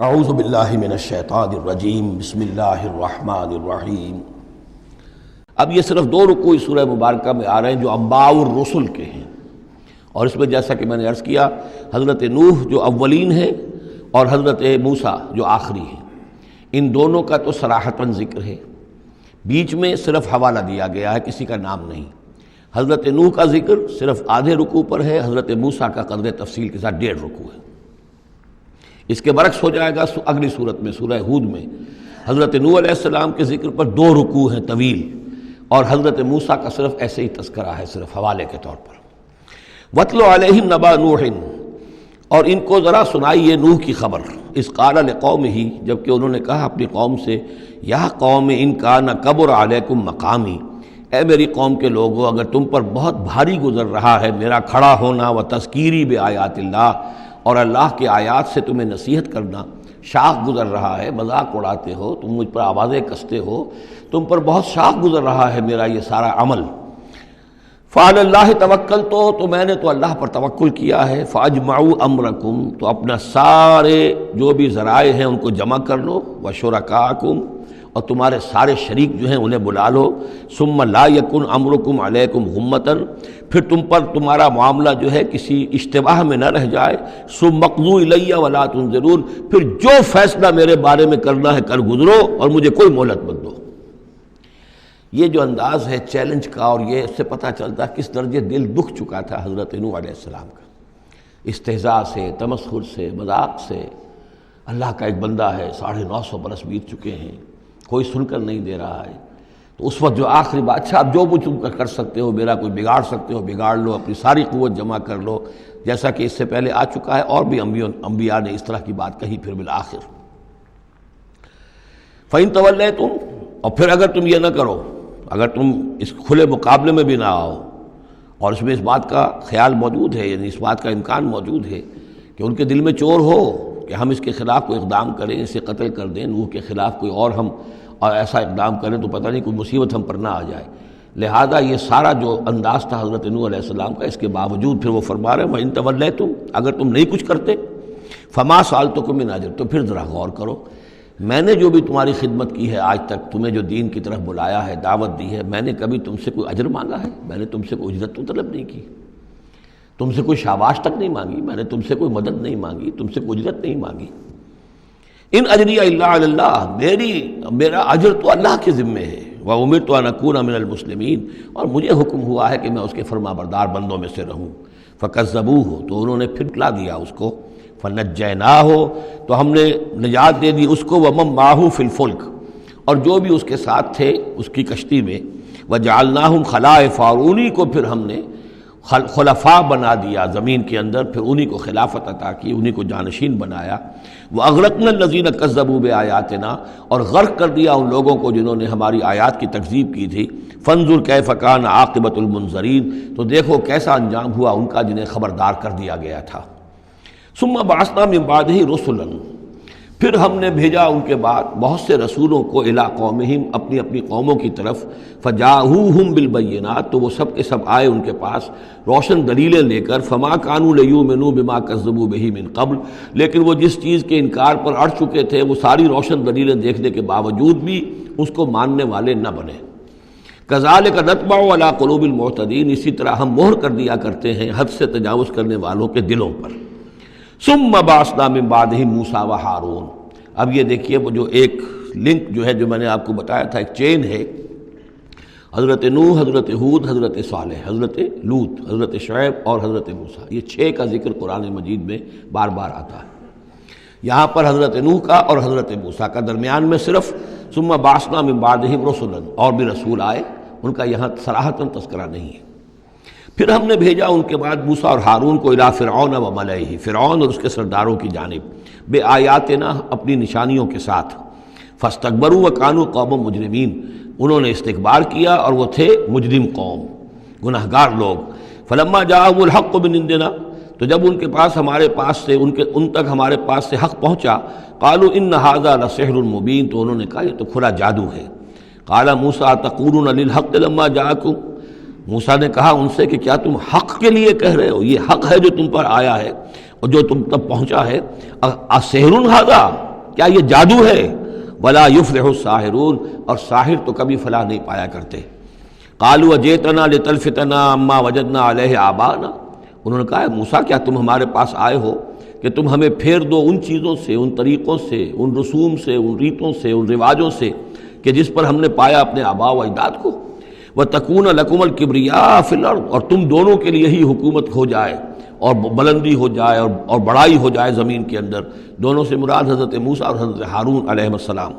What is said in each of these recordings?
اعوذ باللہ من الشیطان الرجیم بسم اللہ الرحمن الرحیم۔ اب یہ صرف دو رکوع سورہ مبارکہ میں آ رہے ہیں جو انباء الرسل کے ہیں، اور اس میں جیسا کہ میں نے عرض کیا حضرت نوح جو اولین ہیں اور حضرت موسیٰ جو آخری ہیں، ان دونوں کا تو صراحتاً ذکر ہے، بیچ میں صرف حوالہ دیا گیا ہے، کسی کا نام نہیں۔ حضرت نوح کا ذکر صرف آدھے رکوع پر ہے، حضرت موسیٰ کا قدر تفصیل کے ساتھ 1.5 رکوع ہے۔ اس کے برعکس ہو جائے گا اگلی صورت میں سورہ ہود میں حضرت نوح علیہ السلام کے ذکر پر 2 رکوع ہیں طویل، اور حضرت موسیٰ کا صرف ایسے ہی تذکرہ ہے، صرف حوالے کے طور پر۔ وَاتْلُ عَلَيْهِمْ نَبَأَ نُوحٍ، اور ان کو ذرا سنائیے نوح کی خبر۔ اذ قال لقومہ، جبکہ انہوں نے کہا اپنی قوم سے، یا قوم ان کان کبر علیکم مقامی، اے میری قوم کے لوگوں، اگر تم پر بہت بھاری گزر رہا ہے میرا کھڑا ہونا، و تذکیری بآیات اللہ، اور اللہ کے آیات سے تمہیں نصیحت کرنا، شاق گزر رہا ہے، مذاق اڑاتے ہو تم، مجھ پر آوازیں کستے ہو، تم پر بہت شاق گزر رہا ہے میرا یہ سارا عمل۔ فعلی اللہ توکلت، تو میں نے تو اللہ پر توکل کیا ہے۔ فاجمعوا امرکم، تو اپنا سارے جو بھی ذرائع ہیں ان کو جمع کر لو، وشرکاکم، اور تمہارے سارے شریک جو ہیں انہیں بلا لو۔ ثم لا یکن امرکم علیکم غمۃ، پھر تم پر تمہارا معاملہ جو ہے کسی اشتباہ میں نہ رہ جائے۔ ثم اقضوا الی ولا تنظرون، پھر جو فیصلہ میرے بارے میں کرنا ہے کر گزرو اور مجھے کوئی مہلت مت دو۔ یہ جو انداز ہے چیلنج کا، اور یہ اس سے پتہ چلتا ہے کس درجے دل دکھ چکا تھا حضرت نوح علیہ السلام کا، استہزاء سے، تمسخر سے، مذاق سے۔ اللہ کا ایک بندہ ہے، 950 برس بیت چکے ہیں، کوئی سن کر نہیں دے رہا ہے، تو اس وقت جو آخری بادشاہ، اب جو تم کر سکتے ہو، میرا کوئی بگاڑ سکتے ہو بگاڑ لو، اپنی ساری قوت جمع کر لو، جیسا کہ اس سے پہلے آ چکا ہے، اور بھی انبیاء نے اس طرح کی بات کہی۔ پھر بالآخر فَإِن تَوَلَّيْتُمْ، اور پھر اگر تم یہ نہ کرو، اگر تم اس کھلے مقابلے میں بھی نہ آؤ، اور اس میں اس بات کا خیال موجود ہے، یعنی اس بات کا امکان موجود ہے کہ ان کے دل میں چور ہو کہ ہم اس کے خلاف کوئی اقدام کریں، اسے قتل کر دیں، نوح کے خلاف کوئی اور ہم ایسا اقدام کریں تو پتہ نہیں کوئی مصیبت ہم پر نہ آ جائے، لہذا یہ سارا جو انداز تھا حضرت نوح علیہ السلام کا، اس کے باوجود پھر وہ فرما رہے ہیں وَإِن تَوَلَّيْتُمْ، اگر تم نہیں کچھ کرتے، فَمَا سَأَلْتُكُم مِّنْ أَجْرٍ، تو پھر ذرا غور کرو، میں نے جو بھی تمہاری خدمت کی ہے آج تک، تمہیں جو دین کی طرف بلایا ہے، دعوت دی ہے، میں نے کبھی تم سے کوئی اجر مانگا ہے؟ میں نے تم سے کوئی اجرت تو طلب نہیں کی، تم سے کوئی شاباش تک نہیں مانگی، میں نے تم سے کوئی مدد نہیں مانگی، تم سے کوئی اجرت نہیں مانگی۔ ان اجری الا علی اللہ، میرا اجر تو اللہ کے ذمے ہے۔ وامرت ان اکون من المسلمین، اور مجھے حکم ہوا ہے کہ میں اس کے فرما بردار بندوں میں سے رہوں۔ فکذبوہ، تو انہوں نے پھٹلا دیا اس کو۔ فنجیناہ، تو ہم نے نجات دے دی اس کو، ومن معہ فی الفلک، اور جو بھی اس کے ساتھ تھے اس کی کشتی میں۔ وجعلناہم خلائف، اور انہی کو پھر ہم نے خلفاء بنا دیا زمین کے اندر، پھر انہی کو خلافت عطا کی، انہی کو جانشین بنایا۔ وَأَغْرَقْنَا الَّذِينَ كَذَّبُوا بِآيَاتِنَا، اور غرق کر دیا ان لوگوں کو جنہوں نے ہماری آیات کی تکذیب کی تھی۔ فَانظُرْ كَيْفَ كَانَ عَاقِبَةُ الْمُنذَرِينَ، تو دیکھو کیسا انجام ہوا ان کا جنہیں خبردار کر دیا گیا تھا۔ ثُمَّ بَعَثْنَا مِن بَعْدِهِ رُسُلًا، پھر ہم نے بھیجا ان کے بعد بہت سے رسولوں کو، الی قومہم، اپنی اپنی قوموں کی طرف۔ فجاءوہم بالبینات، تو وہ سب کے سب آئے ان کے پاس روشن دلیلیں لے کر۔ فما کانوا لیؤمنوا بما کذبوا بہ من قبل، لیکن وہ جس چیز کے انکار پر اڑ چکے تھے وہ ساری روشن دلیلیں دیکھنے کے باوجود بھی اس کو ماننے والے نہ بنے۔ کذالک نطبع علی قلوب المعتدین، اسی طرح ہم مہر کر دیا کرتے ہیں حد سے تجاوز کرنے والوں کے دلوں پر۔ ثم بعثنا من بعدہم موسیٰ و ہارون، اب یہ دیکھیے وہ جو ایک لنک جو ہے، جو میں نے آپ کو بتایا تھا، ایک چین ہے، حضرت نوح، حضرت ہود، حضرت صالح، حضرت لوط، حضرت شعیب اور حضرت موسیٰ، یہ 6 کا ذکر قرآن مجید میں بار بار آتا ہے۔ یہاں پر حضرت نوح کا اور حضرت موسیٰ کا، درمیان میں صرف ثم بعثنا من بعدہم رسلا، اور بھی رسول آئے، ان کا یہاں صراحتاً تذکرہ نہیں ہے۔ پھر ہم نے بھیجا ان کے بعد موسیٰ اور ہارون کو الی فرعون و ملئہ، فرعون اور اس کے سرداروں کی جانب، بے آیاتنا، اپنی نشانیوں کے ساتھ۔ فاستکبروا وکانوا قوما مجرمین، انہوں نے استکبار کیا اور وہ تھے مجرم قوم، گناہگار لوگ۔ فلما جاءهم الحق من عندنا، تو جب ان کے پاس ہمارے پاس سے ان تک ہمارے پاس سے حق پہنچا، قالوا ان ھذا لسحر مبین، تو انہوں نے کہا یہ تو کھلا جادو ہے۔ قال موسیٰ تقولون للحق لما جاءکم، موسیٰ نے کہا ان سے کہ کیا تم حق کے لیے کہہ رہے ہو؟ یہ حق ہے جو تم پر آیا ہے اور جو تم تک پہنچا ہے۔ اسحر ھذا، کیا یہ جادو ہے؟ ولا یفلح الساحرون، اور ساحر تو کبھی فلاح نہیں پایا کرتے۔ قالوا اجئتنا لتلفتنا عما وجدنا علیہ آباءنا، انہوں نے کہا موسیٰ کیا تم ہمارے پاس آئے ہو کہ تم ہمیں پھیر دو ان چیزوں سے، ان طریقوں سے، ان رسوم سے، ان ریتوں سے، ان رواجوں سے کہ جس پر ہم نے پایا اپنے آباء و اجداد کو۔ وَتَكُونَ لَكُمُ الْكِبْرِيَاءُ فِي الْأَرْضِ، اور تم دونوں کے لیے ہی حکومت ہو جائے اور بلندی ہو جائے اور بڑائی ہو جائے زمین کے اندر۔ دونوں سے مراد حضرت موسیٰ اور حضرت ہارون علیہ السلام۔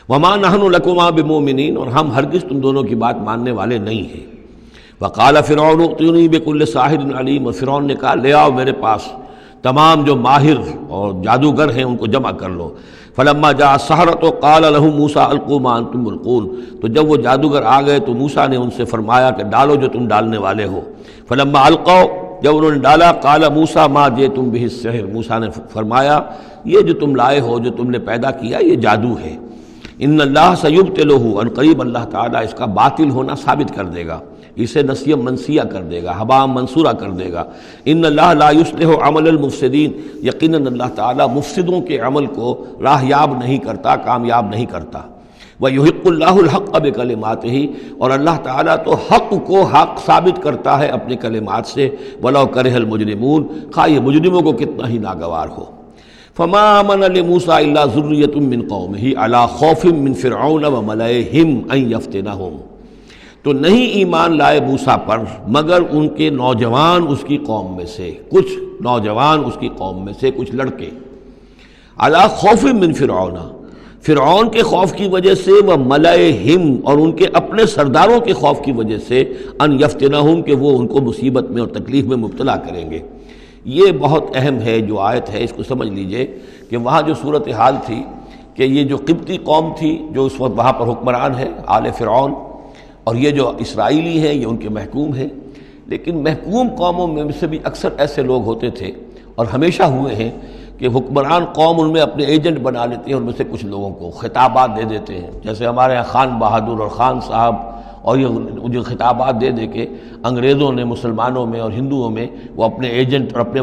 وَمَا نَحْنُ لَكُمَا بِمُؤْمِنِينَ، اور ہم ہرگز تم دونوں کی بات ماننے والے نہیں ہیں۔ وَقَالَ فِرْعَوْنُ ائْتُونِي بِكُلِّ سَاحِرٍ عَلِيمٍ، اور فرعون نے کہا لے آؤ میرے پاس تمام جو ماہر اور جادوگر ہیں ان کو جمع کر لو۔ فلما جاء السحرۃ قال لهم موسیٰ القوا ما انتم ملقون، تو جب وہ جادوگر آ گئے تو موسیٰ نے ان سے فرمایا کہ ڈالو جو تم ڈالنے والے ہو۔ فلما القوا، جب انہوں نے ڈالا، قال موسیٰ ما جئتم به السحر، موسیٰ نے فرمایا یہ جو تم لائے ہو، جو تم نے پیدا کیا، یہ جادو ہے۔ ان اللہ سیبطلہ، ان قریب اللہ تعالیٰ اس کا باطل ہونا ثابت کر دے گا، اسے نسیہ منسیہ کر دے گا، ہباء منصورہ کر دے گا۔ ان اللہ لا یصلح عمل المفسدین، یقیناً اللہ تعالیٰ مفسدوں کے عمل کو راہیاب نہیں کرتا، کامیاب نہیں کرتا۔ وَيُحِقُّ اللَّهُ الْحَقَّ بِكَلِمَاتِهِ، اور اللہ تعالیٰ تو حق کو حق ثابت کرتا ہے اپنے کلمات سے، وَلَوْ كَرِهَ الْمُجْرِمُونَ، خواہ یہ مجرموں کو کتنا ہی ناگوار ہو۔ فَمَا آمَنَ لِمُوسَىٰ إِلَّا ذُرِّيَّةٌ مِّن قَوْمِهِ عَلَىٰ خَوْفٍ مِّن فِرْعَوْنَ وَمَلَئِهِمْ أَن يَفْتِنَهُمْ، تو نہیں ایمان لائے موسیٰ پر مگر ان کے نوجوان اس کی قوم میں سے، کچھ نوجوان اس کی قوم میں سے، کچھ لڑکے، عَلَىٰ خَوْفٍ مِّن فِرْعَوْنَ، فرعون کے خوف کی وجہ سے، وہ ملئہم، اور ان کے اپنے سرداروں کے خوف کی وجہ سے، ان یفتنہم، کہ وہ ان کو مصیبت میں اور تکلیف میں مبتلا کریں گے۔ یہ بہت اہم ہے جو آیت ہے، اس کو سمجھ لیجئے کہ وہاں جو صورتحال تھی کہ یہ جو قبطی قوم تھی جو اس وقت وہاں پر حکمران ہے آل فرعون، اور یہ جو اسرائیلی ہیں یہ ان کے محکوم ہیں، لیکن محکوم قوموں میں سے بھی اکثر ایسے لوگ ہوتے تھے اور ہمیشہ ہوئے ہیں کہ حکمران قوم ان میں اپنے ایجنٹ بنا لیتے ہیں، ان میں سے کچھ لوگوں کو خطابات دے دیتے ہیں، جیسے ہمارے یہاں خان بہادر اور خان صاحب، اور یہ جو خطابات دے دے کے انگریزوں نے مسلمانوں میں اور ہندوؤں میں وہ اپنے ایجنٹ اور اپنے